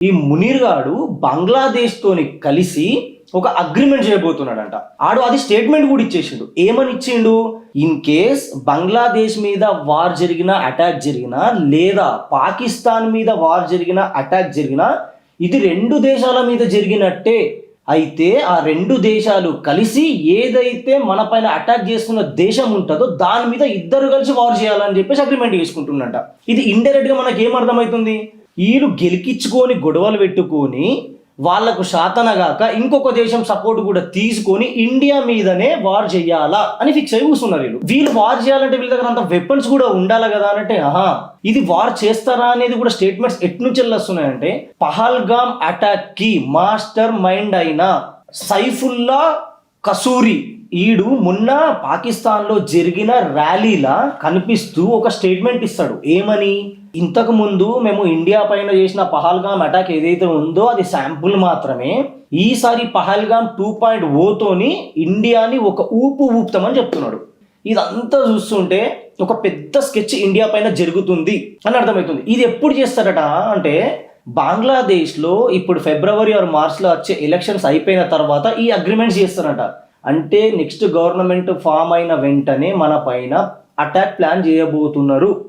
ఈ మునీర్ గాడు బంగ్లాదేశ్ తోని కలిసి ఒక అగ్రిమెంట్ చేయబోతున్నాడంట. ఆడు అది స్టేట్మెంట్ కూడా ఇచ్చేసిండు. ఏమని ఇచ్చిండు? ఇన్ కేస్ బంగ్లాదేశ్ మీద వార్ జరిగినా, అటాక్ జరిగినా, లేదా పాకిస్తాన్ మీద వార్ జరిగినా, అటాక్ జరిగినా, ఇది రెండు దేశాల మీద జరిగినట్టే. అయితే ఆ రెండు దేశాలు కలిసి ఏదైతే మన పైన అటాక్ చేస్తున్న దేశం ఉంటుందో దాని మీద ఇద్దరు కలిసి వార్ చేయాలని చెప్పేసి అగ్రిమెంట్ చేసుకుంటున్నట. ఇది ఇండైరెక్ట్ గా మనకి ఏమర్థమవుతుంది? వీళ్ళు గెలికించుకొని గొడవలు పెట్టుకొని వాళ్లకు శాతనగాక ఇంకొక దేశం సపోర్ట్ కూడా తీసుకొని ఇండియా మీదనే వార్ చేయాలా అని ఫిక్స్ అయి కూర్చున్నారు. వీళ్ళు వార్ చేయాలంటే వీళ్ళ దగ్గర అంత వెపన్స్ కూడా ఉండాలి కదా అంటే, ఇది వార్ చేస్తారా అనేది కూడా స్టేట్మెంట్స్ ఎట్నుంచి వస్తున్నాయంటే, పహల్గామ్ అటాక్ కి మాస్టర్ మైండ్ అయిన సైఫుల్లా కసూరి ఈడు మొన్న పాకిస్తాన్ లో జరిగిన ర్యాలీలా కనిపిస్తూ ఒక స్టేట్మెంట్ ఇస్తాడు. ఏమని? ఇంతకు ముందు మేము ఇండియా పైన చేసిన పహల్గామ్ అటాక్ ఏదైతే ఉందో అది శాంపుల్ మాత్రమే. ఈసారి పహల్గామ్ 2.0తోని ఇండియాని ఒక ఊపుతామని చెప్తున్నాడు. ఇదంతా చూస్తుంటే ఒక పెద్ద స్కెచ్ ఇండియా పైన జరుగుతుంది అని అర్థమవుతుంది. ఇది ఎప్పుడు చేస్తారట అంటే, బంగ్లాదేశ్లో ఇప్పుడు ఫిబ్రవరి ఆర్ మార్చ్లో వచ్చే ఎలక్షన్స్ అయిపోయిన తర్వాత ఈ అగ్రిమెంట్స్ చేస్తారట. అంటే నెక్స్ట్ గవర్నమెంట్ ఫామ్ అయిన వెంటనే మన పైన అటాక్ ప్లాన్ చేయబోతున్నారు.